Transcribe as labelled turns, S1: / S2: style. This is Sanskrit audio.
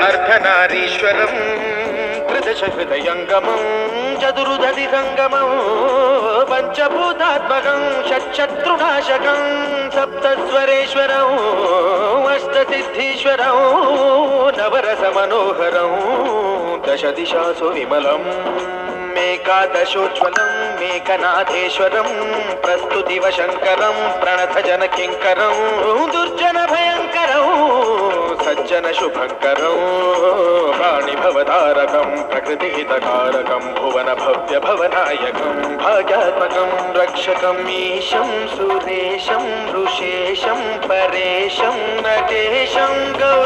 S1: अर्धनारीश्वरम् त्रिदशहृदयङ्गमम् चतुर्दधि सङ्गमम् पञ्चभूतात्मकम् षट्शत्रुनाशकम् सप्तस्वरेश्वरम् अष्टसिद्धीश्वरम् नवरसमनोहरम् दशदिशासु विमलम् एकादशोज्ज्वलम् मेकनाथेश्वरम् प्रस्तुतिव शङ्करम् प्रणतजनकिङ्करम् दुर्जन भयङ्करम् सज्जन शुभङ्करम् प्राणिभवतारकम् प्रकृतिहितकारकम् भुवन भव्य भवनायकम् भाग्यात्मकम् रक्षकम् ईशं सुरेशं ऋषेशं परेशं नटेशं गौ